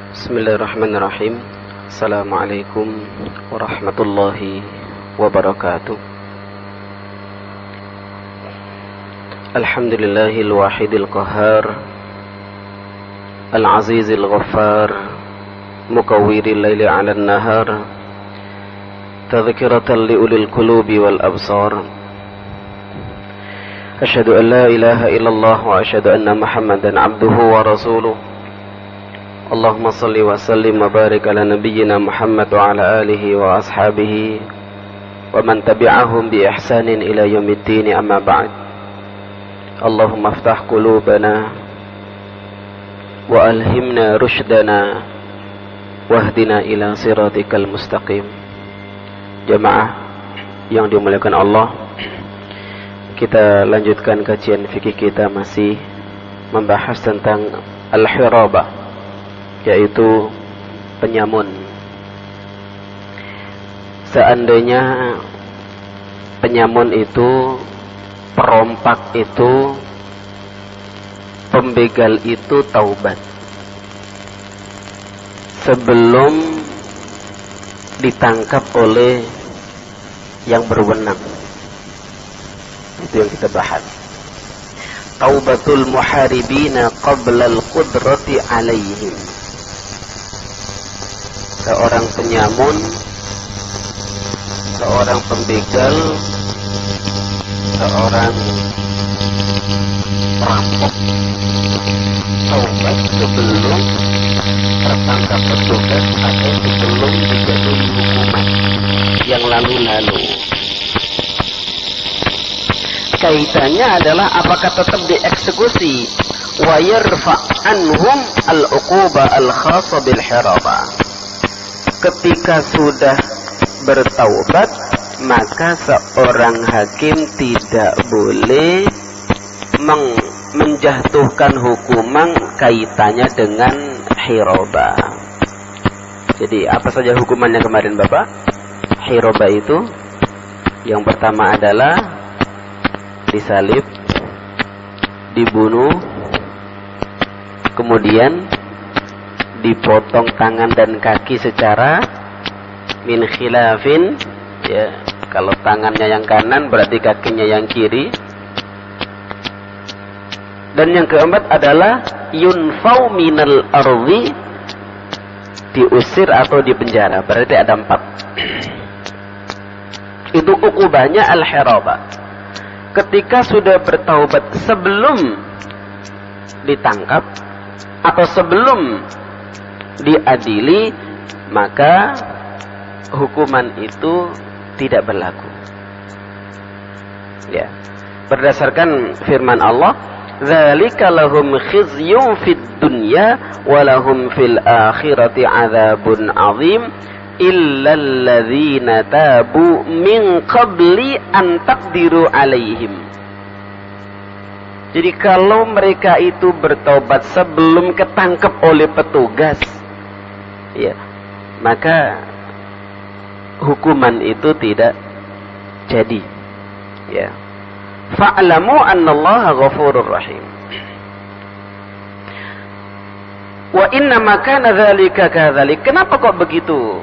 Bismillahirrahmanirrahim. Assalamualaikum warahmatullahi wabarakatuh. Alhamdulillahil wahidil qahhar, al-azizil ghaffar, mukawwiril laili 'alan nahar, tadhkiratan liulil qulubi wal absar. Asyhadu an la ilaha illallah wa asyhadu anna Muhammadan 'abduhu wa rasuluh. Allahumma salli wa sallim wa barik ala nabiyyina Muhammad wa ala alihi wa ashabihi wa man tabi'ahum bi ihsanin ila yaumiddin, amma ba'd. Allahumma aftah qulubana wa alhimna rushdana wahdina ila siratikal mustaqim. Jamaah yang dimuliakan Allah, kita lanjutkan kajian fikih kita, masih membahas tentang al-hirabah, yaitu penyamun. Seandainya penyamun itu, perompak itu, pembegal itu taubat sebelum ditangkap oleh yang berwenang, itu yang kita bahas. Taubatul muharibina qabla al-qudrati alaihim. Seorang penyamun, seorang pembegal, seorang perampok taubat sebelum tertangkap petugas atau sebelum dijatuhi hukuman yang lalu-lalu. Kaitannya adalah apakah tetap dieksekusi wa yarfa' anhum al-uquba al-khassa bil hirabah. Ketika sudah bertaubat, maka seorang hakim tidak boleh menjatuhkan hukuman kaitannya dengan hirabah. Jadi apa saja hukumannya kemarin Bapak? Hirabah itu yang pertama adalah disalib, dibunuh, kemudian dipotong tangan dan kaki secara min khilafin, ya. Kalau tangannya yang kanan berarti kakinya yang kiri. Dan yang keempat adalah yunfau minal ardi, diusir atau dipenjara. Berarti ada 4. Itu ukubahnya al-hirabah. Ketika sudah bertaubat sebelum ditangkap atau sebelum diadili, maka hukuman itu tidak berlaku. Ya. Berdasarkan firman Allah, "Dzalika lahum khizyun fid dunya wa lahum fil akhirati 'adzabun 'adzim illal ladzina tabu min qabli an taqdiru 'alaihim." Jadi kalau mereka itu bertobat sebelum ketangkep oleh petugas, ya, maka hukuman itu tidak jadi. Ya. Fa'lamu annallaha ghafurur rahim. Wa inna ma kana dzalika kadzalik. Kenapa kok begitu?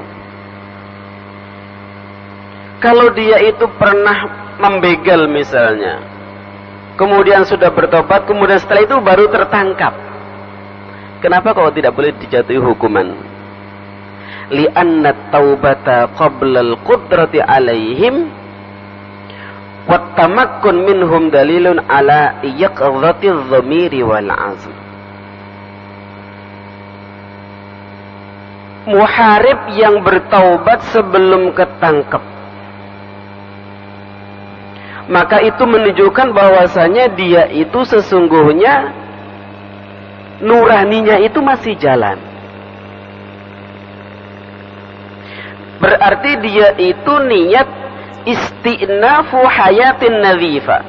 Kalau dia itu pernah membegal misalnya, kemudian sudah bertobat, kemudian setelah itu baru tertangkap, kenapa kok tidak boleh dijatuhi hukuman? Li'anna taubata qabla al-qudrati alaihim wa tamakkun minhum dalilun ala yaqdhati adh-dhamiri wal 'azm. Muharib yang bertaubat sebelum ketangkep, maka itu menunjukkan bahwasanya dia itu sesungguhnya nuraninya itu masih jalan. Berarti dia itu niat istinafu hayatin nadhifa.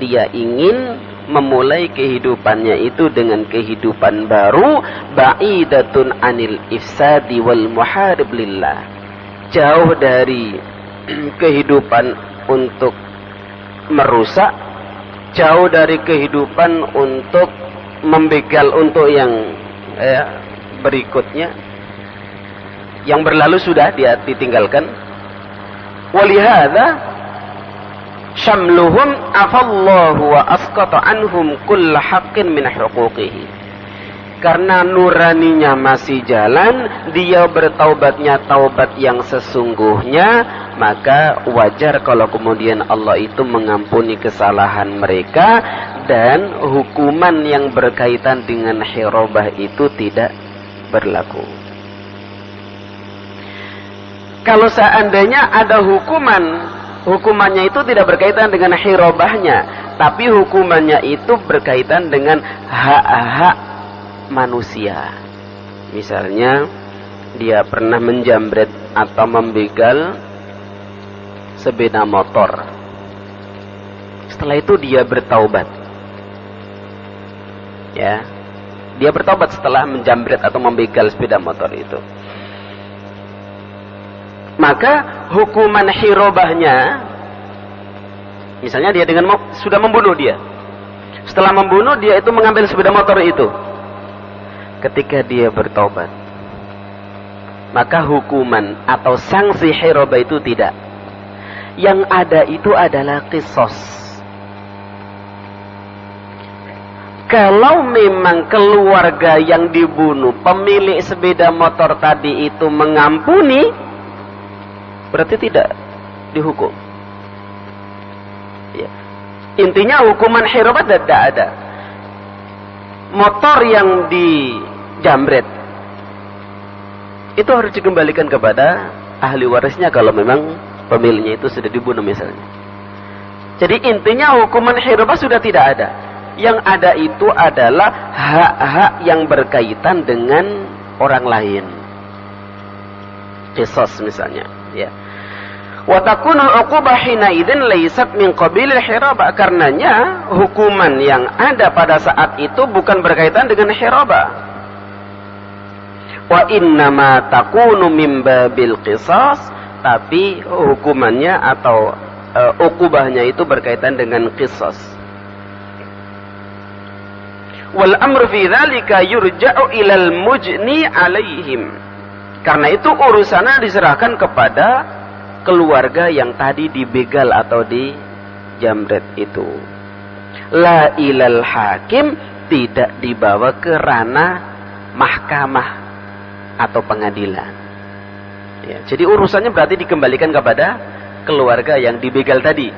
Dia ingin memulai kehidupannya itu dengan kehidupan baru, ba'idatun anil ifsadi wal muharib lillah. Jauh dari kehidupan untuk merusak, jauh dari kehidupan untuk membegal, untuk yang berikutnya yang berlalu sudah dia ditinggalkan. Walihada syamluhum afallahu wa asqata anhum kull haqqin min huquqihi. Karena nuraninya masih jalan, dia bertaubatnya taubat yang sesungguhnya, maka wajar kalau kemudian Allah itu mengampuni kesalahan mereka dan hukuman yang berkaitan dengan hirabah itu tidak berlaku. Kalau seandainya ada hukumannya itu tidak berkaitan dengan hirabahnya, tapi hukumannya itu berkaitan dengan hak-hak manusia. Misalnya dia pernah menjamret atau membegal sepeda motor. Setelah itu dia bertaubat. Ya. Dia bertaubat setelah menjamret atau membegal sepeda motor itu. Maka hukuman hirabahnya, misalnya dia sudah membunuh dia. Setelah membunuh dia itu mengambil sepeda motor itu. Ketika dia bertobat, maka hukuman atau sanksi hirabah itu tidak. Yang ada itu adalah qisas. Kalau memang keluarga yang dibunuh, pemilik sepeda motor tadi itu mengampuni, berarti tidak dihukum. Ya. Intinya hukuman hirabah tidak ada. Motor yang dijamret itu harus dikembalikan kepada ahli warisnya kalau memang pemiliknya itu sudah dibunuh misalnya. Jadi intinya hukuman hirabah sudah tidak ada. Yang ada itu adalah hak-hak yang berkaitan dengan orang lain. Qisas misalnya, ya. Wa takunul uqubah hina idzin laysat min qabilil hirabah. Karenanya hukuman yang ada pada saat itu bukan berkaitan dengan hirabah. Wa innama takunu min babil qisas, tapi hukumannya atau uqubahnya itu berkaitan dengan qisas. Wal amru fi dzalika yurja'u ilal mujni alaihim. Karena itu urusannya diserahkan kepada keluarga yang tadi dibegal atau dijamret itu. La ilal hakim, tidak dibawa ke ranah mahkamah atau pengadilan. Ya, jadi urusannya berarti dikembalikan kepada keluarga yang dibegal tadi.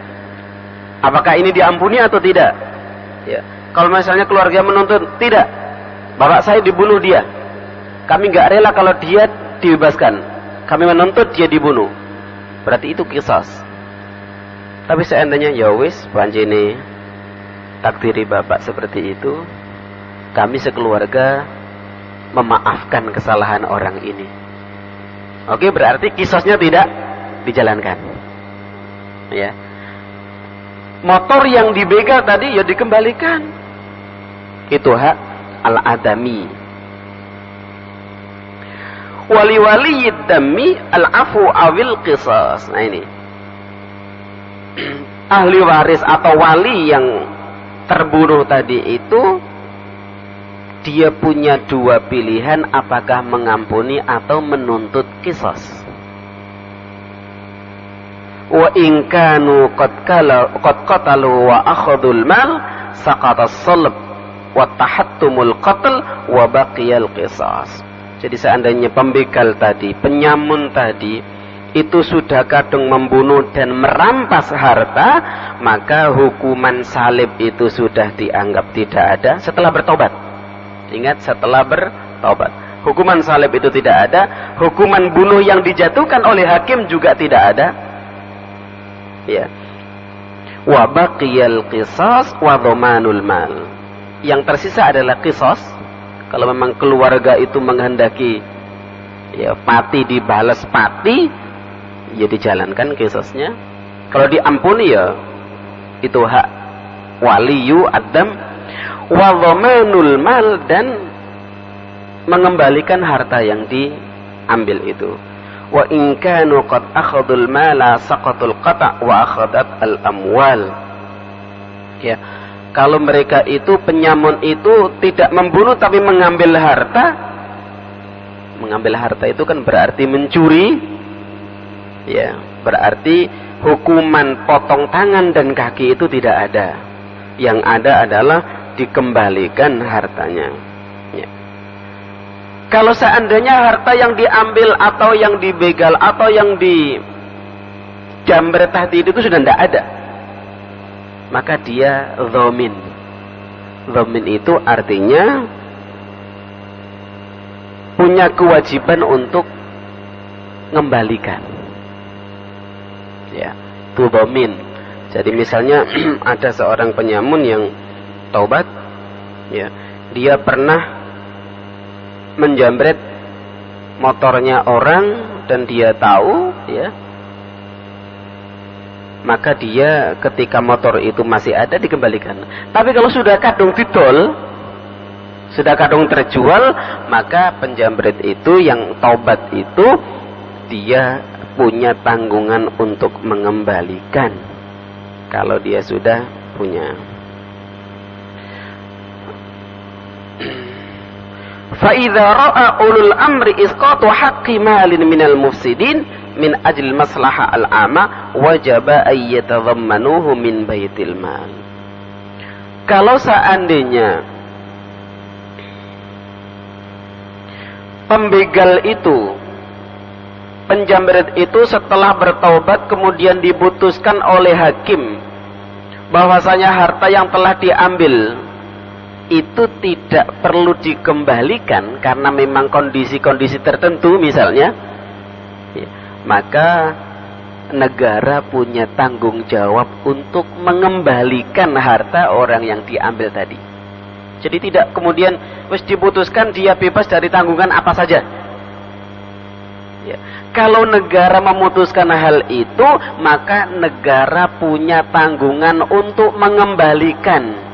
Apakah ini diampuni atau tidak? Ya. Kalau misalnya keluarga menuntut, tidak, bapak saya dibunuh dia, kami nggak rela kalau dia dibebaskan, kami menuntut dia dibunuh. Berarti itu qisas. Tapi seandainya ya wis panjene takdiri bapak seperti itu, kami sekeluarga memaafkan kesalahan orang ini. Oke, berarti qisasnya tidak dijalankan. Ya. Motor yang dibegal tadi ya dikembalikan. Itu hak al-adami. Wali dami al-afu awil qisas. Nah ini. Ahli waris atau wali yang terbunuh tadi itu, dia punya dua pilihan, apakah mengampuni atau menuntut qisas. Wa in kanu qad qatalu wa akhadul mal saqata as-salb wa tahattumul qatl wa baqiyal qisas. Jadi seandainya pembegal tadi, penyamun tadi itu sudah kadung membunuh dan merampas harta, maka hukuman salib itu sudah dianggap tidak ada setelah bertobat. Ingat, setelah bertobat. Hukuman salib itu tidak ada, hukuman bunuh yang dijatuhkan oleh hakim juga tidak ada. Ya. Wa baqiyal qisas wa dhamanul mal. Yang tersisa adalah qisas. Kalau memang keluarga itu menghendaki ya pati dibalas pati, ya dijalankan qisasnya. Kalau diampuni ya itu hak waliyu adam. Wa dhamanul mal, dan mengembalikan harta yang diambil itu. Wa in kanu qad akhadul mala saqatul qata' wa akhadat al amwal. Ya, kalau mereka itu penyamun itu tidak membunuh tapi mengambil harta, mengambil harta itu kan berarti mencuri. Ya, berarti hukuman potong tangan dan kaki itu tidak ada. Yang ada adalah dikembalikan hartanya. Ya. Kalau seandainya harta yang diambil atau yang dibegal atau yang dijamret tadi itu sudah tidak ada, maka dia dhamin. Dhamin itu artinya punya kewajiban untuk mengembalikan. Ya, itu dhamin. Jadi misalnya ada seorang penyamun yang taubat, ya, dia pernah menjamret motornya orang dan dia tahu, ya, maka dia ketika motor itu masih ada dikembalikan. Tapi kalau sudah kadung didol, sudah kadung terjual, maka penjamret itu yang taubat itu dia punya tanggungan untuk mengembalikan kalau dia sudah punya. فَإِذَا رَأَى أُولُو الْأَمْرِ إِسْقَاطُ حَقِّ مَالٍ مِنَ الْمُفْسِدِينَ مِنْ أَجْلِ الْمَصْلَحَةِ الْعَامَّةِ وَجَبَ أَن يَتَضَمَّنُوهُ مِنْ بَيْتِ الْمَالِ. Kalau seandainya pembegal itu, penjamret itu setelah bertaubat kemudian diputuskan oleh hakim bahwasanya harta yang telah diambil itu tidak perlu dikembalikan karena memang kondisi-kondisi tertentu misalnya, ya, maka negara punya tanggung jawab untuk mengembalikan harta orang yang diambil tadi. Jadi tidak kemudian wis diputuskan dia bebas dari tanggungan apa saja. Ya. Kalau negara memutuskan hal itu, maka negara punya tanggungan untuk mengembalikan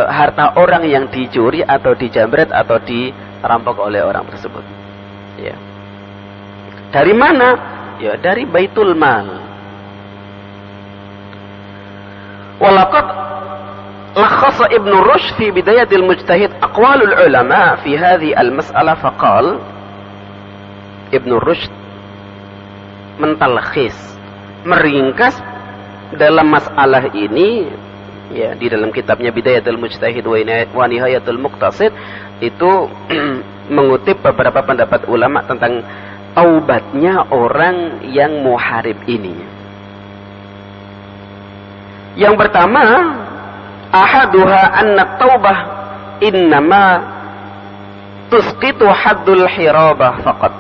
harta orang yang dicuri atau dijamret atau dirampok oleh orang tersebut. Ya. Dari mana? Ya, dari Baitul Mal. Walaqad lakhasa Ibn Rushd fi Bidayatil Mujtahid aqwalul ulama fi hadhihi al-mas'alah faqal. Ibn Rushd mentalkhis, meringkas dalam masalah ini, ya, di dalam kitabnya Bidayatul Mujtahid wa Nihayatul Muqtasid itu mengutip beberapa pendapat ulama tentang taubatnya orang yang muharib ini. Yang pertama, ahaduha anna taubah innama tusqitu haddul hirabah faqat.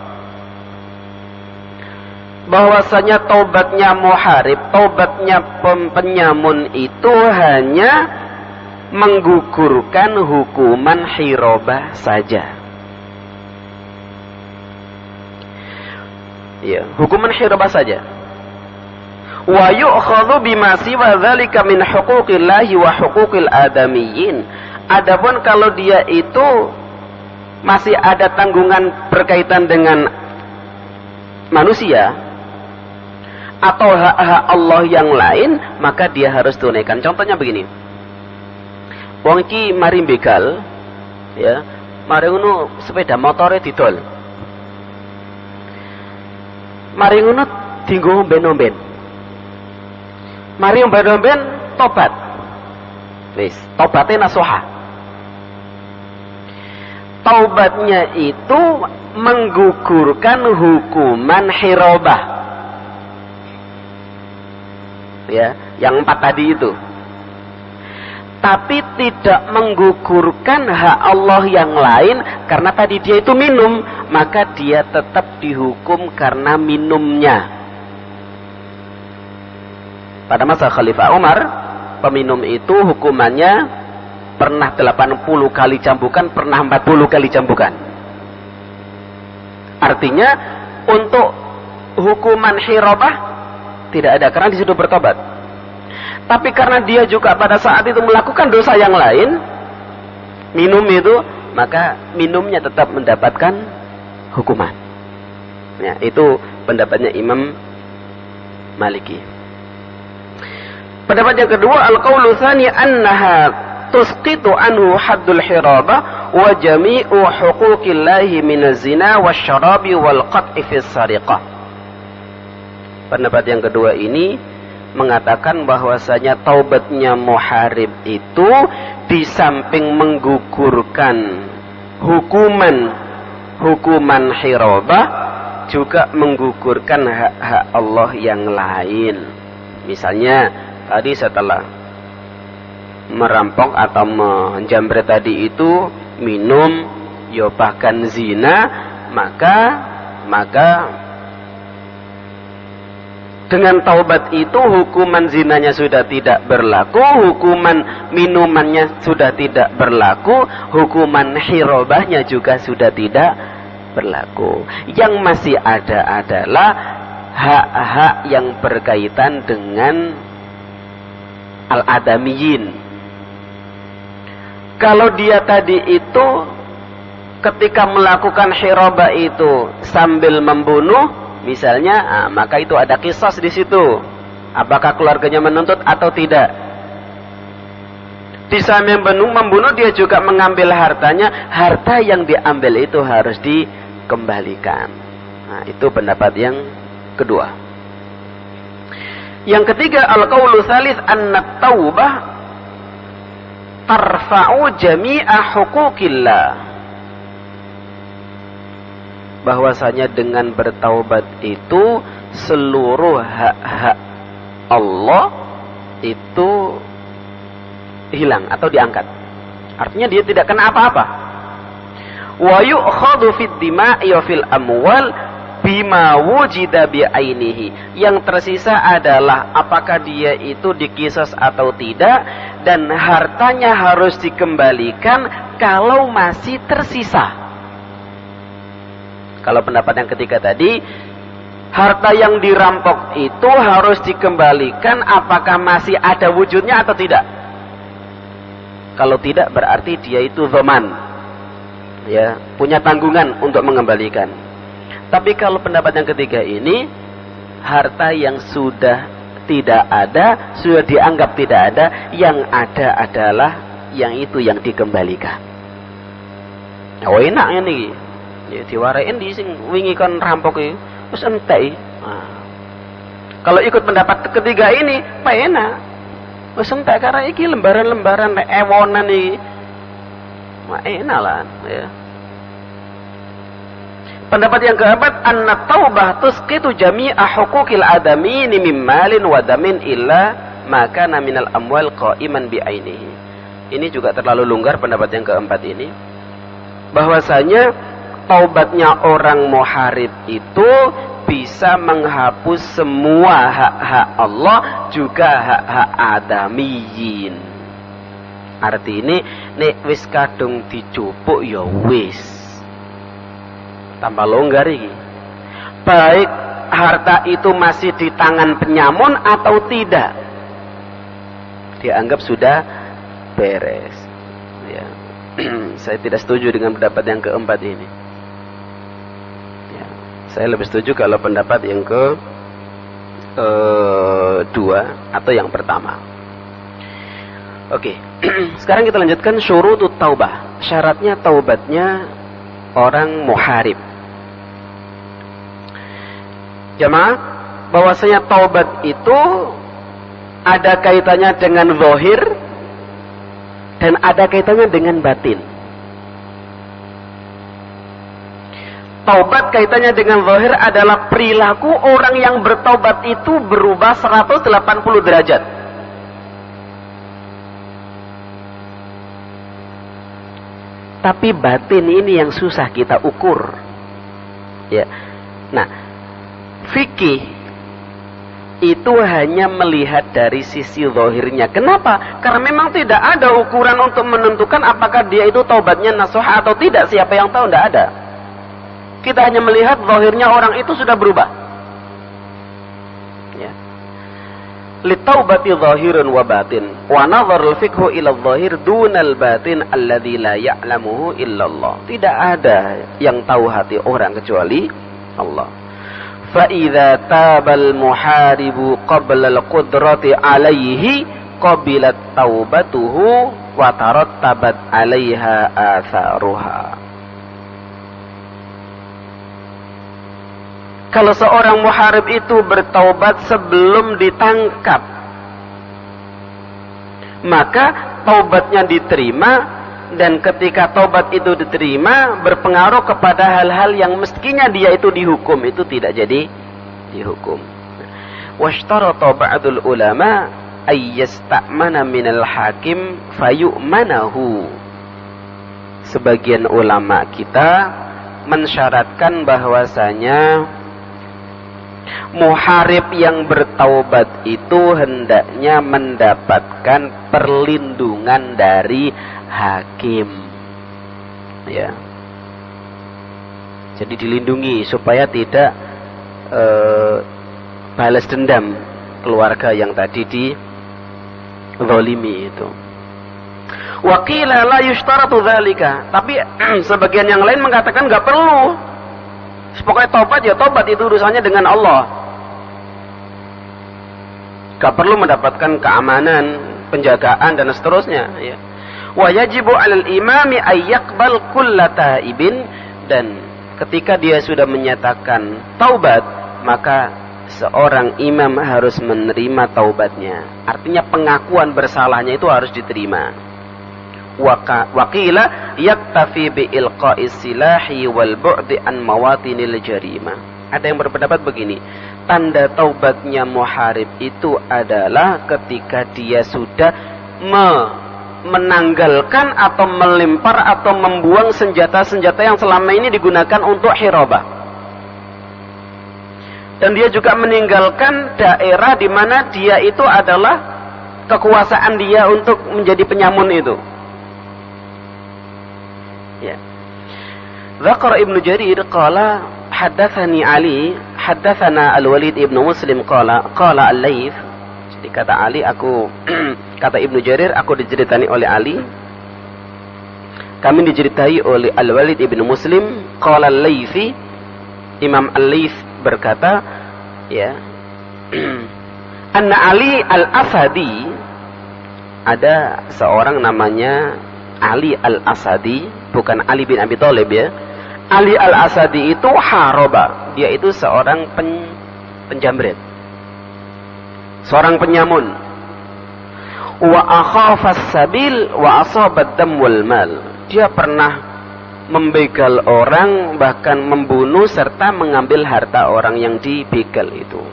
Bahwasanya taubatnya muharib, taubatnya penyamun itu hanya menggugurkan hukuman hirabah saja. Ya, hukuman hirabah saja. Wa yu'khadhu bima siwa dzalika min huquqillahi wa huquqil adamiyyin. Adapun kalau dia itu masih ada tanggungan berkaitan dengan manusia atau hak-hak Allah yang lain, maka dia harus tunaikan. Contohnya begini, wong iki mari begal, ya, mari ngono sepeda motore didol, mari ngono dienggo omben-omben, mari omben-omben tobat, wis tobatnya nasuha. Taubatnya itu menggugurkan hukuman hirabah, ya, yang 4 tadi itu, tapi tidak menggugurkan hak Allah yang lain karena tadi dia itu minum, maka dia tetap dihukum karena minumnya. Pada masa Khalifah Umar, peminum itu hukumannya pernah 80 kali cambukan, pernah 40 kali cambukan. Artinya untuk hukuman hirabah tidak ada karena disuruh bertobat. Tapi karena dia juga pada saat itu melakukan dosa yang lain, minum itu, maka minumnya tetap mendapatkan hukuman. Ya, itu pendapatnya Imam Maliki. Pendapat yang kedua, al-qaulu tsani annaha tusqitu anhu haddul hirabah wa jami'u huquqillahi minaz zina wasyarabi wal qat'i fis sariqah. Pendapat yang kedua ini mengatakan bahwasanya taubatnya muharib itu di samping menggugurkan hukuman hirabah juga menggugurkan hak-hak Allah yang lain. Misalnya tadi setelah merampok atau menjamret tadi itu minum, ya bahkan zina, maka dengan taubat itu hukuman zinanya sudah tidak berlaku, hukuman minumannya sudah tidak berlaku, hukuman hirabahnya juga sudah tidak berlaku. Yang masih ada adalah hak-hak yang berkaitan dengan al-adamiyin. Kalau dia tadi itu ketika melakukan hirabah itu sambil membunuh misalnya, maka itu ada qisas di situ. Apakah keluarganya menuntut atau tidak? Di samping membunuh dia juga mengambil hartanya. Harta yang diambil itu harus dikembalikan. Nah, itu pendapat yang kedua. Yang ketiga, al-qaulu tsalits anna taubah tarfa'u jami'a huquqillah. Bahwasanya dengan bertaubat itu seluruh hak-hak Allah itu hilang atau diangkat. Artinya dia tidak kena apa-apa. Wa yu'khadhu fid dima'i wa fil amwal bima wujida bi'ainihi. Yang tersisa adalah apakah dia itu dikisas atau tidak, dan hartanya harus dikembalikan kalau masih tersisa. Kalau pendapat yang ketiga tadi, harta yang dirampok itu harus dikembalikan apakah masih ada wujudnya atau tidak. Kalau tidak berarti dia itu dhaman, ya, punya tanggungan untuk mengembalikan. Tapi kalau pendapat yang ketiga ini, harta yang sudah tidak ada, sudah dianggap tidak ada, yang ada adalah yang itu yang dikembalikan. Oh, enak ini. Ya diwarain di sing wingi kon rampok iki wis entek. Kalau ikut pendapat ketiga ini penak wis entek karena iki lembaran-lembaran ewonan iki enak lah ya. Pendapat yang keempat, anna taubah tusqitu jami'a huquqil adami min malin wa damin illa ma kana minal amwal qa'iman bi ainihi. Ini juga terlalu longgar pendapat yang keempat ini, bahwasanya taubatnya orang muharib itu bisa menghapus semua hak-hak Allah, juga hak-hak adamiyin. Arti ini nek wis kadung dicupuk ya wis. Tambah longgar iki. Baik harta itu masih di tangan penyamun atau tidak, dianggap sudah beres. Ya. Saya tidak setuju dengan pendapat yang keempat ini. Saya lebih setuju kalau pendapat yang kedua atau yang pertama. Oke, sekarang kita lanjutkan syurutut taubah. Syaratnya taubatnya orang muharib. Jamaah, bahwasanya taubat itu ada kaitannya dengan zahir dan ada kaitannya dengan batin. Taubat kaitannya dengan zahir adalah perilaku orang yang bertaubat itu berubah 180 derajat. Tapi batin ini yang susah kita ukur. Ya. Nah, fikih itu hanya melihat dari sisi zahirnya. Kenapa? Karena memang tidak ada ukuran untuk menentukan apakah dia itu taubatnya nasuha atau tidak. Siapa yang tahu? Tidak ada. Kita hanya melihat zahirnya orang itu sudah berubah. Ya. Litaubati zahirun wa batin. Wa nazarul fikhu ila zahir dunal batin alladhi la ya'lamuhu illallah. Tidak ada yang tahu hati orang kecuali Allah. Fa idza tabal muharibu qabla al-qudrati alaihi qabilat taubatuhu wa tarattabat 'alaiha atharuha. Kalau seorang muharib itu bertaubat sebelum ditangkap, maka taubatnya diterima. Dan ketika taubat itu diterima, berpengaruh kepada hal-hal yang mestinya dia itu dihukum, itu tidak jadi dihukum. Washtarata ba'dul ulama ayyasta'mana minal hakim fayu'manahu. Sebagian ulama kita mensyaratkan bahwasanya muharib yang bertaubat itu hendaknya mendapatkan perlindungan dari hakim, ya. Jadi dilindungi supaya tidak balas dendam keluarga yang tadi dizalimi itu. Wa qila la yushtaratu dzalika, tapi sebagian yang lain mengatakan enggak perlu. Pokoknya tobat ya tobat, itu urusannya dengan Allah. Enggak perlu mendapatkan keamanan, penjagaan dan seterusnya, ya. Wa yajibu 'alal imami ay yaqbal kulla taibin, dan ketika dia sudah menyatakan taubat, maka seorang imam harus menerima taubatnya. Artinya pengakuan bersalahnya itu harus diterima. Wa qila yaktafi bi ilqa'is silahi wal bu'di an mawatinil jarimah. Ada yang berpendapat begini, tanda taubatnya muharib itu adalah ketika dia sudah menanggalkan atau melempar atau membuang senjata-senjata yang selama ini digunakan untuk hirabah. Dan dia juga meninggalkan daerah di mana dia itu adalah kekuasaan dia untuk menjadi penyamun itu. Ya. Dzakara Ibnu Jarir qala haddatsani Ali, haddatsana Al-Walid Ibnu Muslim qala Al-Laits. Jadi kata Ali, kata Ibnu Jarir, aku diceritani oleh Ali, kami diceritai oleh Al-Walid Ibnu Muslim, qala Al-Laitsi, Imam Al-Laits berkata, ya, anna Ali Al-Asadi, ada seorang namanya Ali Al-Asadi, bukan Ali bin Abi Thalib, ya. Ali Al-Asadi itu haroba, dia itu seorang penjamret, seorang penyamun. Wa akhafas sabil wa asabad dam wal mal. Dia pernah membegal orang, bahkan membunuh serta mengambil harta orang yang dibegal itu.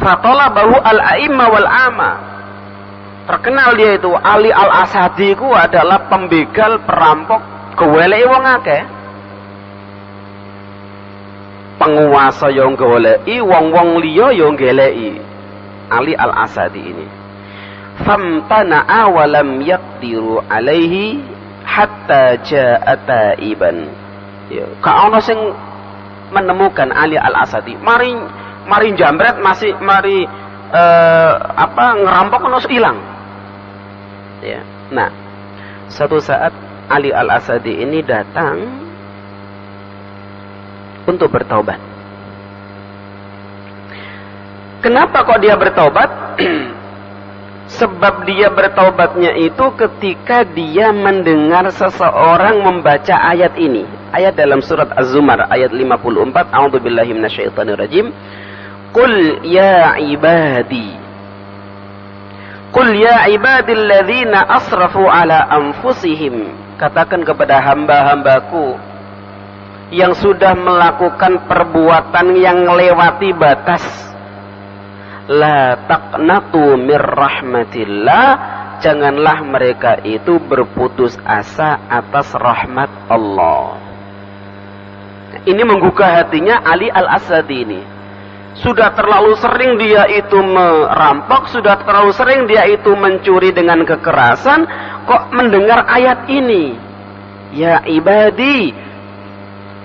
Fatalabahu al-a'imma wal ama. Terkenal dia itu, Ali Al-Asadi ku adalah pembegal, perampok, goleki wong akeh. Penguasa yang goleki, wong-wong liya yang goleki. Ali Al-Asadi ini. Famtana'a wa lam yaqdiru alaihi hatta ja'a taiban. Ya, ka ono sing menemukan Ali Al-Asadi. Mari jambret, masih mari ngerampok ono ilang. Ya. Nah, suatu saat Ali Al-Asadi ini datang untuk bertaubat. Kenapa kok dia bertaubat? Sebab dia bertaubatnya itu ketika dia mendengar seseorang membaca ayat ini. Ayat dalam surat Az-Zumar ayat 54, A'udzubillahi minasyaitonirrajim. Qul ya ibadi, Qul ya ibadilladzina asrafu ala anfusihim. Katakan kepada hamba-hambaku yang sudah melakukan perbuatan yang melewati batas, la taqnatu mir rahmatillah, janganlah mereka itu berputus asa atas rahmat Allah. Ini menggugah hatinya Ali Al-Asadi ini. Sudah terlalu sering dia itu merampok, sudah terlalu sering dia itu mencuri dengan kekerasan, kok mendengar ayat ini, ya ibadi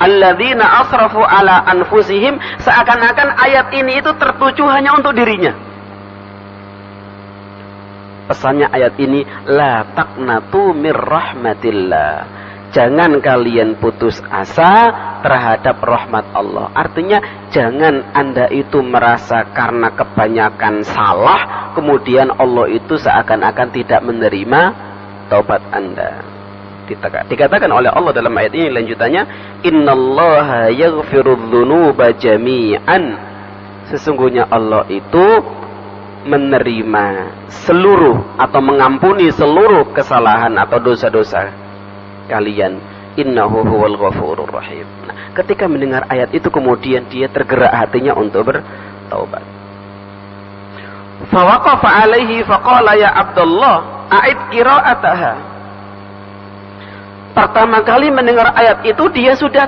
alladzina asrafu ala anfusihim, seakan-akan ayat ini itu tertuju hanya untuk dirinya. Pesannya ayat ini, la taqnatu mir rahmatillah, jangan kalian putus asa terhadap rahmat Allah. Artinya jangan Anda itu merasa karena kebanyakan salah kemudian Allah itu seakan-akan tidak menerima taubat Anda. Dikatakan oleh Allah dalam ayat ini lanjutannya, innallaha yaghfirudz dzunuba jami'an. Sesungguhnya Allah itu menerima seluruh atau mengampuni seluruh kesalahan atau dosa-dosa kalian. Innahu huwal ghafurur rahim. Nah, ketika mendengar ayat itu kemudian dia tergerak hatinya untuk bertaubat. Fawaqafa alaihi faqala ya Abdullah a'id qira'ataha. Pertama kali mendengar ayat itu dia sudah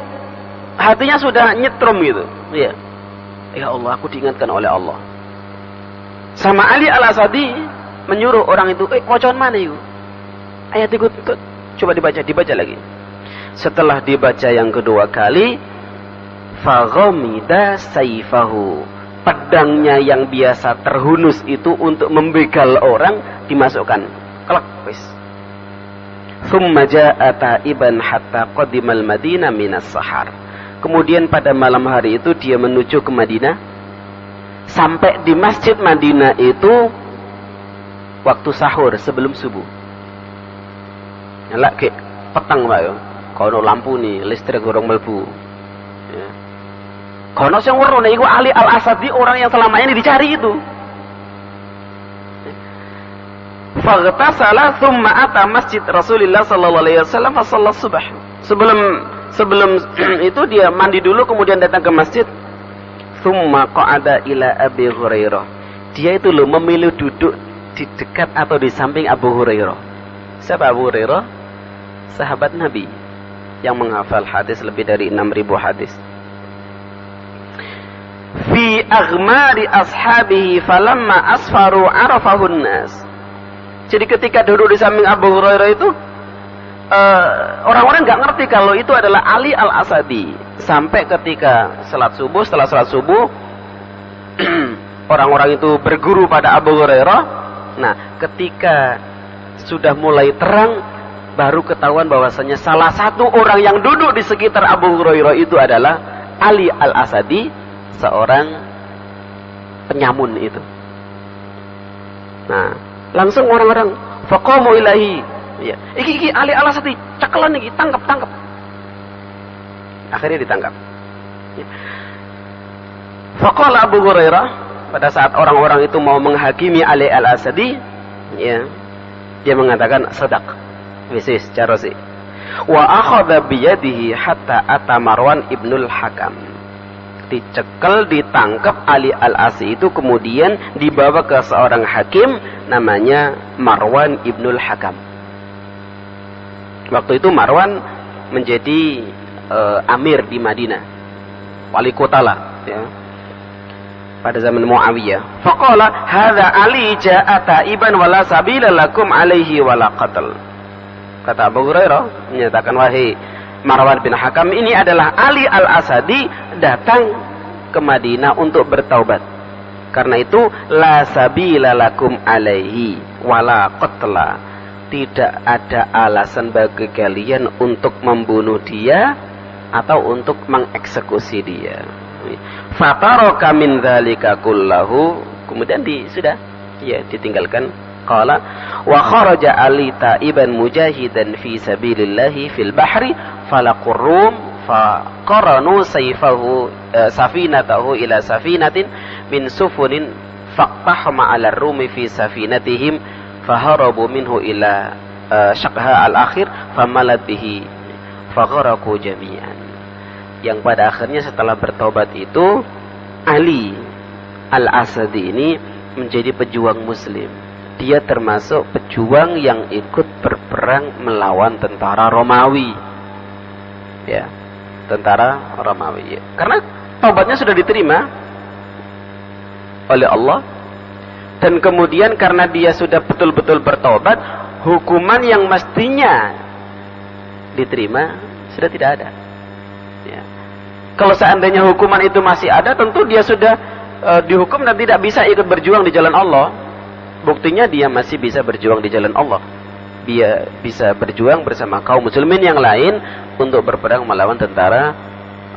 hatinya sudah nyetrum gitu. Ya. Ya Allah, aku diingatkan oleh Allah. Sama Ali Al-Asadi menyuruh orang itu, wacaan mana itu? Ayat itu coba dibaca lagi. Setelah dibaca yang kedua kali, faghamida saifahu. Pedangnya yang biasa terhunus itu untuk membegal orang dimasukkan. Kelak, wis. Thumma ja'a ta'iban hatta qadimal Madinah minas sahar. Kemudian pada malam hari itu dia menuju ke Madinah. Sampai di Masjid Madinah itu waktu sahur sebelum subuh. Nyala ke petang Pak yo. Kono lampu nih, listrik gorong mlebu. Ya. Kono sing weruh niku Ali Al-Asadi, orang yang selama ini dicari itu. Faghtasala thumma ata masjid Rasulullah sallallahu alaihi wasallam fa shalla subh. Sebelum itu dia mandi dulu kemudian datang ke masjid. Thumma qa'ada ila Abi Hurairah. Dia itu loh memilih duduk di dekat atau di samping Abu Hurairah. Siapa Abu Hurairah? Sahabat Nabi yang menghafal hadis lebih dari 6.000 hadis. Fi aghmari ashabihi falamma asfaru arafahun nas. Jadi ketika duduk di samping Abu Hurairah itu orang-orang nggak ngerti kalau itu adalah Ali Al-Asadi. Sampai ketika setelah salat subuh orang-orang itu berguru pada Abu Hurairah. Nah, ketika sudah mulai terang baru ketahuan bahwasanya salah satu orang yang duduk di sekitar Abu Hurairah itu adalah Ali Al-Asadi, seorang penyamun itu. Nah, langsung orang-orang faqamu ilahi. Ya, iki Ali Al-Asadi, cekelan iki, tangkap. Akhirnya ditangkap. Ya. Faqala Abu Hurairah, pada saat orang-orang itu mau menghakimi Ali Al-Asadi, ya, dia mengatakan sadaq. Wis cara sih. Wa akhadha bi yadihi hatta ata Marwan ibnul Hakam. Dicekel, ditangkap Ali Al-Asadi itu kemudian dibawa ke seorang hakim namanya Marwan ibnul Hakam. Waktu itu Marwan menjadi amir di Madinah, wali kota lah, ya, pada zaman Muawiyah. Faqala hadza Ali ja'a ta'iban wala sabila lakum alaihi wala qatl. Kata Abu Hurairah menyatakan, wahai Marwan bin Hakam, ini adalah Ali Al-Asadi datang ke Madinah untuk bertaubat. Karena itu la sabila lakum alaihi wala qatla. Tidak ada alasan bagi kalian untuk membunuh dia atau untuk mengeksekusi dia. Fataraka min dzalika kullahu. Kemudian sudah ya ditinggalkan. Qala wa kharaja Ali ta'iban mujahidan fi sabilillahi fil bahri falaqur rum fa qaranu sayfahu safinatahu ila safinatin min sufunin faqtahama 'ala ar-rumi fi safinatihim faharabu minhu ila syaqha al-akhir famalat bihi fagharaku jami'an. Yang pada akhirnya setelah bertobat itu Ali Al-Asadi ini menjadi pejuang muslim. Dia termasuk pejuang yang ikut berperang melawan tentara Romawi. Ya, tentara Romawi. Ya. Karena taubatnya sudah diterima oleh Allah. Dan kemudian karena dia sudah betul-betul bertobat, hukuman yang mestinya diterima sudah tidak ada. Ya. Kalau seandainya hukuman itu masih ada, tentu dia sudah dihukum dan tidak bisa ikut berjuang di jalan Allah. Buktinya dia masih bisa berjuang di jalan Allah. bisa berjuang bersama kaum muslimin yang lain untuk berperang melawan tentara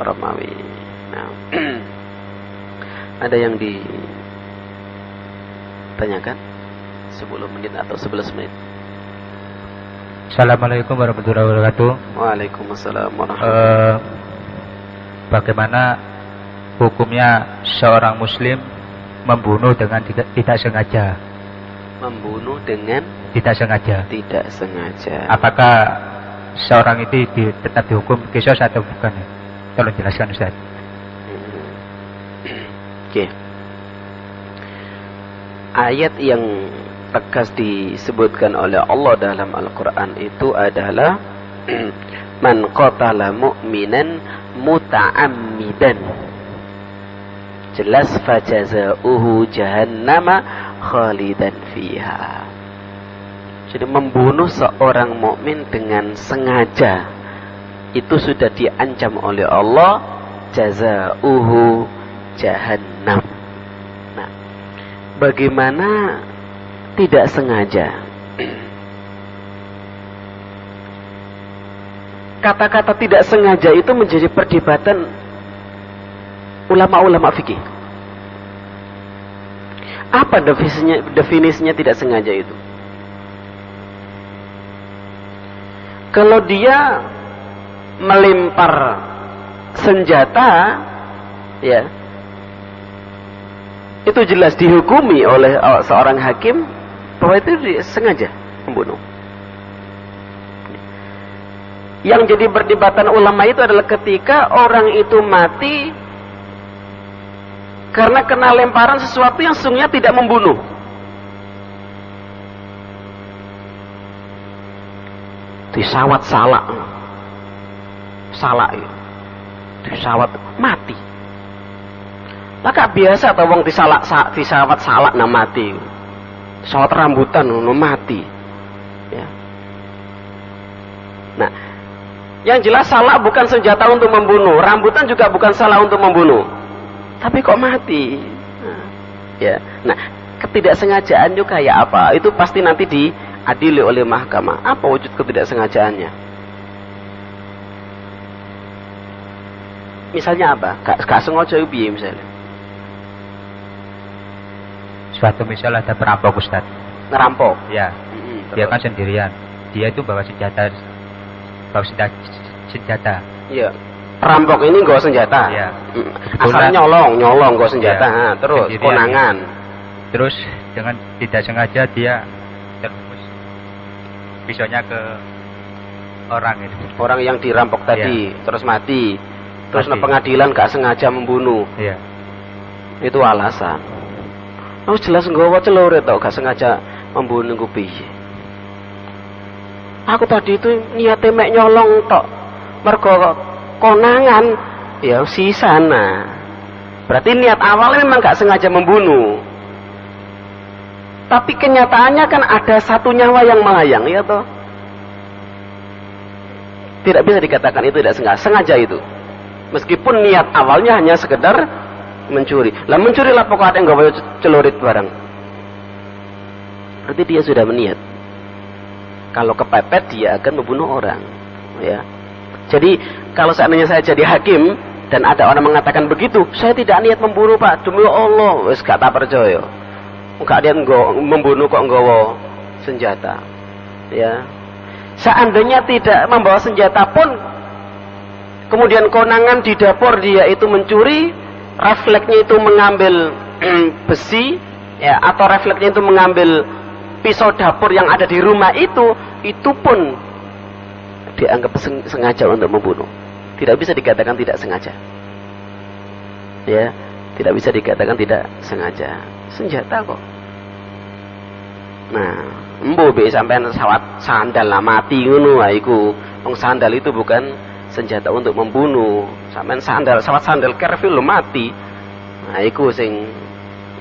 Romawi. Nah, ada yang ditanyakan? 10 menit atau 11 menit. Assalamualaikum warahmatullahi wabarakatuh. Waalaikumsalam warahmatullahi wabarakatuh. Bagaimana hukumnya seorang muslim membunuh dengan tidak sengaja? Membunuh dengan tidak sengaja. Tidak sengaja. Apakah seorang itu tetap dihukum qisas atau bukan? Tolong jelaskan Ustaz. Oke. Ayat yang tegas disebutkan oleh Allah dalam Al-Quran itu adalah man qatala mu'minan muta'ammidan, jelas fajazauhu jahannama khalidan fiha. Jadi membunuh seorang mukmin dengan sengaja itu sudah diancam oleh Allah, jazauhu jahannam. Nah, bagaimana tidak sengaja? Kata-kata tidak sengaja itu menjadi perdebatan ulama-ulama fikih. Apa definisinya tidak sengaja itu? Kalau dia melempar senjata, ya, itu jelas dihukumi oleh seorang hakim bahwa itu sengaja membunuh. Yang jadi perdebatan ulama itu adalah ketika orang itu mati karena kena lemparan sesuatu yang sesungguhnya tidak membunuh. Disawat salak, disawat mati. Maka biasa atau wong disawat salak nah mati. Disawat rambutan no mati. Ya. Nah, yang jelas salak bukan senjata untuk membunuh, rambutan juga bukan salah untuk membunuh. Tapi kok mati? Nah, ya. Nah, ketidaksengajaan itu kayak apa? Itu pasti nanti diadili oleh mahkamah. Apa wujud ketidaksengajaannya? Misalnya apa? Gak sengaja piye misalnya? Suatu misal ada perampok Ustaz. Ngerampok? Ya. Dia kan sendirian. Dia itu bawa senjata. Iya. Perampok ini nggak senjata. Iya. Asalnya nyolong nggak senjata. Ya. Nah, terus sendirian, konangan. ya. Terus dengan tidak sengaja dia terhembus pisaunya ke orang itu. Orang yang dirampok tadi, terus mati. Terus Mati. Pengadilan gak sengaja membunuh. Iya. Itu alasan. Oh jelas nggawa celurit tau gak sengaja membunuh ku piye. Aku tadi itu niate mek nyolong tok. Mergo konangan ya sisana. Berarti niat awalnya memang gak sengaja membunuh. Tapi kenyataannya kan ada satu nyawa yang melayang, ya toh. Tidak bisa dikatakan itu tidak sengaja itu. Meskipun niat awalnya hanya sekedar mencuri. Lah mencuri lah pokoknya enggak boleh celurit barang. Berarti dia sudah berniat. Kalau kepepet dia akan membunuh orang, ya. Jadi kalau seandainya saya jadi hakim dan ada orang mengatakan begitu, saya tidak niat membunuh Pak, demi Allah, wis gak tak percaya. Enggak niat membunuh kok nggawa senjata. Ya. Seandainya tidak membawa senjata pun kemudian konangan di dapur dia itu mencuri, refleksnya itu mengambil besi, ya, atau refleksnya itu mengambil pisau dapur yang ada di rumah itu pun dianggap sengaja untuk membunuh. Tidak bisa dikatakan tidak sengaja. Ya, tidak bisa dikatakan tidak sengaja. Senjata kok. Nah, embo be sampean sawat sandal lah mati ngono iku. Wong sandal itu bukan senjata untuk membunuh. Sampean sawat sandal kerfil lo mati. Nah, iku sing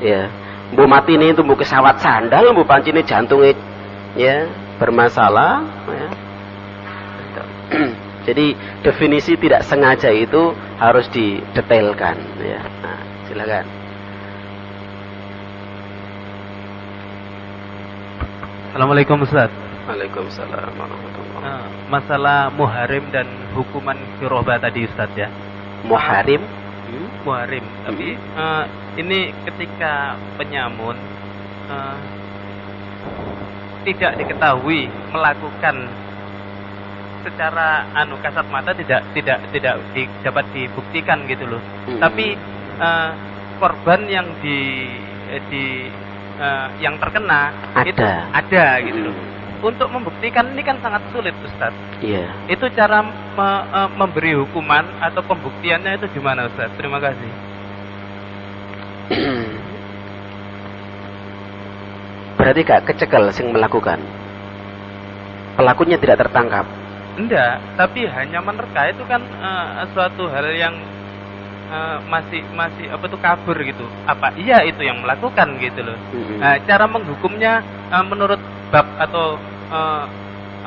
ya, mbo mati ini itu mbo kesawat sandal, mbo pancine jantungnya ya bermasalah ya. Jadi definisi tidak sengaja itu harus didetailkan ya. Nah, silakan. Assalamualaikum Ustaz. Waalaikumsalam warahmatullahi. Masalah muharim dan hukuman hirobah tadi Ustadz ya. Muharim? Muharim. Tapi ini ketika penyamun tidak diketahui melakukan secara kasat mata tidak dapat dibuktikan gitu loh. Tapi korban yang yang terkena itu ada gitu loh. Untuk membuktikan ini kan sangat sulit Ustaz. Iya. Itu cara memberi hukuman atau pembuktiannya itu gimana Ustaz? Terima kasih. Berarti gak kecekel sing melakukan. Pelakunya tidak tertangkap. Enggak, tapi hanya menerka itu kan suatu hal yang masih kabur gitu. Apa iya itu yang melakukan gitu loh. Cara menghukumnya menurut bab atau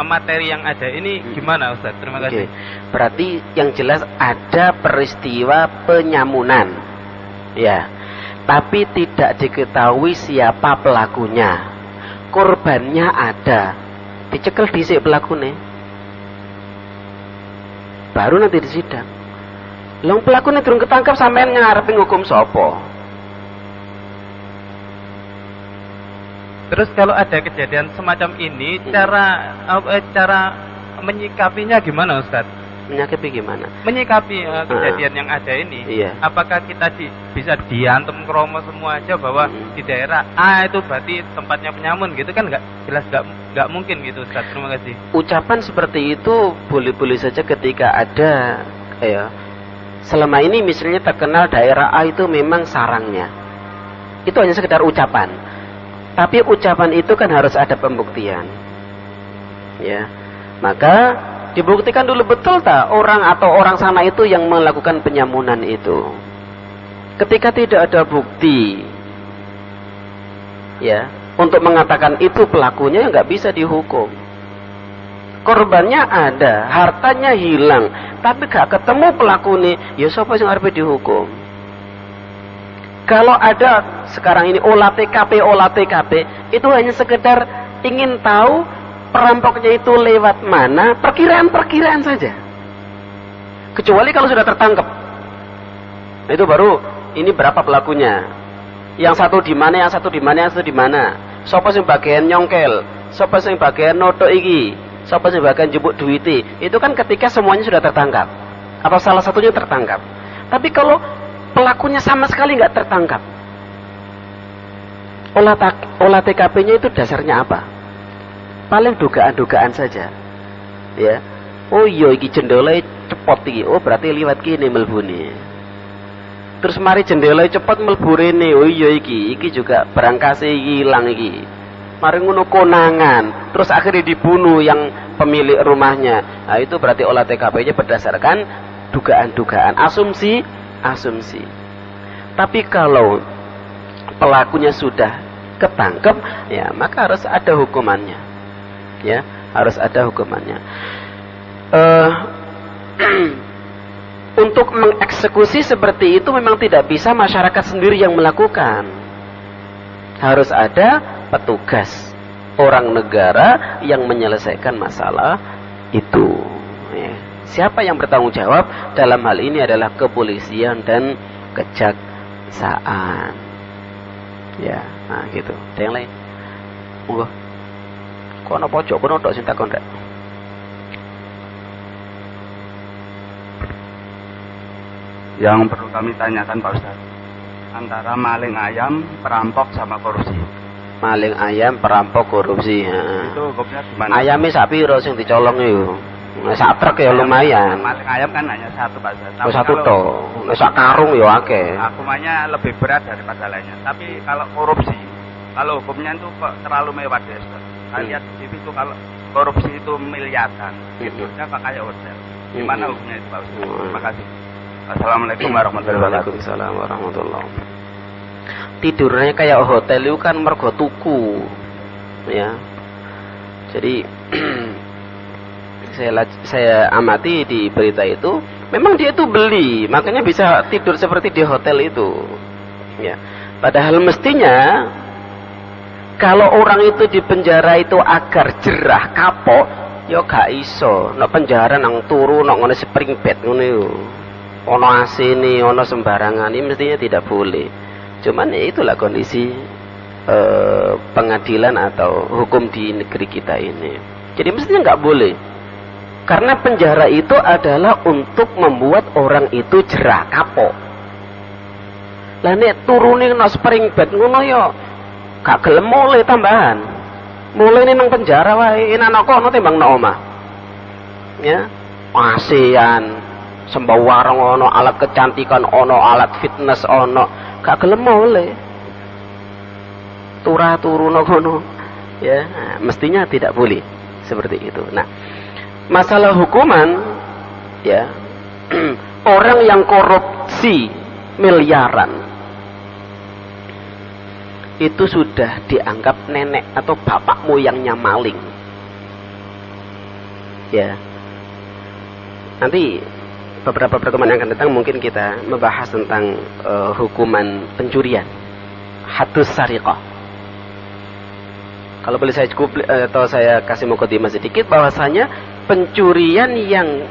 materi yang ada ini gimana Ustaz? Terima kasih. Berarti yang jelas ada peristiwa penyamunan. Ya. Tapi tidak diketahui siapa pelakunya. Korbannya ada. Dicekel dhisik pelakune. Baru nanti disidang. Long pelakune durung ketangkap sampean ngarepe ngukum sapa? Terus kalau ada kejadian semacam ini, cara menyikapinya gimana Ustaz? Menyikapi gimana? Menyikapi kejadian yang ada ini. Iya. Apakah kita bisa diantem kromo semua aja bahwa di daerah A itu berarti tempatnya penyamun gitu kan jelas nggak mungkin gitu Ustaz. Terima kasih. Ucapan seperti itu boleh-boleh saja ketika ada selama ini misalnya terkenal daerah A itu memang sarangnya. Itu hanya sekedar ucapan. Tapi ucapan itu kan harus ada pembuktian. Ya. Maka dibuktikan dulu betul tak orang atau orang sana itu yang melakukan penyamunan itu. Ketika tidak ada bukti ya, untuk mengatakan itu pelakunya nggak bisa dihukum. Korbannya ada, hartanya hilang, tapi gak ketemu pelakunya, ya siapa yang harus dihukum? Kalau ada sekarang ini olah TKP, itu hanya sekedar ingin tahu perampoknya itu lewat mana, perkiraan saja. Kecuali kalau sudah tertangkap, itu baru ini berapa pelakunya. Yang satu di mana, yang satu di mana, yang satu di mana. Siapa yang bagian nyongkel, siapa yang bagian noto iki, siapa yang bagian jemput duiti. Itu kan ketika semuanya sudah tertangkap, atau salah satunya tertangkap. Tapi kalau pelakunya sama sekali nggak tertangkap, olah TKP-nya itu dasarnya apa? Paling dugaan-dugaan saja. Ya. Oh iya iki jendela cepot iki. Oh berarti liwat kene mlebune. Terus mari jendela cepot mlebu rene. Oh iya iki juga berangkase hilang iki. Mari ngono konangan, terus akhirnya dibunuh yang pemilik rumahnya. Nah, itu berarti olah TKP-nya berdasarkan dugaan-dugaan, asumsi. Tapi kalau pelakunya sudah ketangkep, ya maka harus ada hukumannya. Ya, harus ada hukumannya. Untuk mengeksekusi seperti itu memang tidak bisa masyarakat sendiri yang melakukan. Harus ada petugas orang negara yang menyelesaikan masalah itu. Ya. Siapa yang bertanggung jawab dalam hal ini adalah kepolisian dan kejaksaan. Ya, nah gitu. Ada yang lain? Monggo. Kok ana pojok kono tok sing takon rek. Yang perlu kami tanyakan Pak Ustaz, antara maling ayam, perampok sama korupsi. Maling ayam, perampok, korupsi. Itu hukumnya gimana? Ayamnya sak piro sing dicolong yo? Sak truk ya lumayan. Maling ayam kan hanya satu Pak Ustaz. Oh, satu toh. Sak karung yo akeh. Hukumannya lebih berat daripada lainnya. Tapi kalau korupsi, kalau hukumnya itu kok terlalu mewah deh Ustaz. Saya lihat di TV itu kalau korupsi itu miliaran, hidupnya kok kayak hotel. Gimana hukumnya itu Pak Ustaz? Terima kasih. Assalamualaikum warahmatullahi wabarakatuh. Waalaikumsalam warahmatullahi wabarakatuh. Tidurnya kayak hotel itu kan mergo tuku. Ya. Jadi saya amati di berita itu, memang dia itu beli, makanya bisa tidur seperti di hotel itu. Ya. Padahal mestinya Kalau orang itu di penjara itu agar jerah kapok, ya gak iso. Nek penjara nang turu nang ngene spring bed ngono yo. Ono asine, ono sembarangan, ini mestinya tidak boleh. Cuman ya itulah kondisi pengadilan atau hukum di negeri kita ini. Jadi mestinya nggak boleh. Karena penjara itu adalah untuk membuat orang itu jerah kapok. Lah nek turune nang spring bed ngono yo gak gelem mulai tambahan. Mulai ini nang penjara wae, enak kono timbang nang omah. Ya, ASEAN, sembawarang ono, alat kecantikan ono, alat fitness ono, gak gelem mulai. Turu kono. Ya, nah, mestinya tidak boleh seperti itu. Nah, masalah hukuman ya, orang yang korupsi miliaran itu sudah dianggap nenek atau bapak moyangnya maling. Ya. Nanti beberapa pertemuan yang akan datang mungkin kita membahas tentang hukuman pencurian, haddus sariqah. Kalau boleh saya cukup atau saya kasih mukadimah sedikit, bahwasanya pencurian yang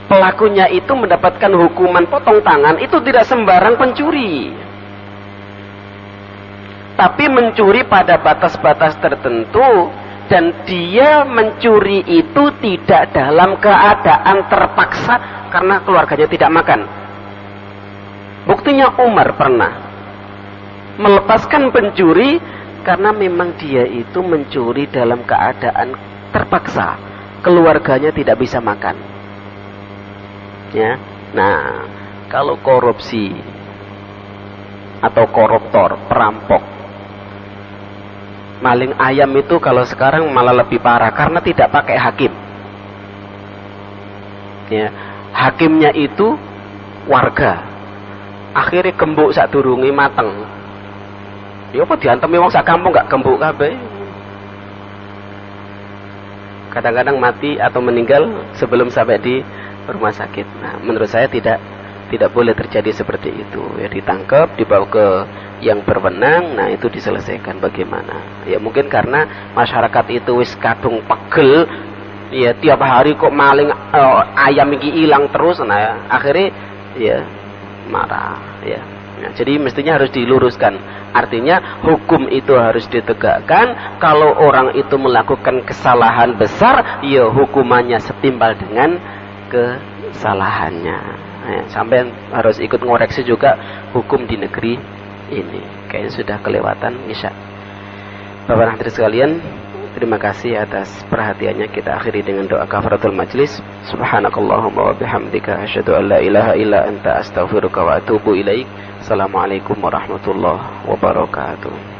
pelakunya itu mendapatkan hukuman potong tangan itu tidak sembarang pencuri. Tapi mencuri pada batas-batas tertentu, dan dia mencuri itu tidak dalam keadaan terpaksa karena keluarganya tidak makan. Buktinya Umar pernah melepaskan pencuri karena memang dia itu mencuri dalam keadaan terpaksa, keluarganya tidak bisa makan. Ya. Nah, kalau korupsi atau koruptor, perampok, maling ayam itu kalau sekarang malah lebih parah karena tidak pakai hakim. Ya, hakimnya itu warga. Akhirnya gembuk sak durunge mateng. Ya apa diantemi wong sak kampung gak gembuk kabeh. Kadang-kadang mati atau meninggal sebelum sampai di rumah sakit. Nah, menurut saya tidak boleh terjadi seperti itu. Ya, ditangkap, dibawa ke yang berwenang, nah itu diselesaikan bagaimana. Ya mungkin karena masyarakat itu wis kadung pegel, ya tiap hari kok maling ayam iki hilang terus, nah akhirnya ya marah ya. Nah, jadi mestinya harus diluruskan. Artinya hukum itu harus ditegakkan. Kalau orang itu melakukan kesalahan besar, ya hukumannya setimpal dengan kesalahannya. Nah, sampai harus ikut ngoreksi juga hukum di negeri ini. Kayaknya sudah kelewatan Isya. Bapak hadirin sekalian, terima kasih atas perhatiannya. Kita akhiri dengan doa kafaratul majlis. Subhanakallahumma wa bihamdika asyhadu an la ilaha illa anta astaghfiruka wa atubu ilaik. Assalamualaikum warahmatullahi wabarakatuh.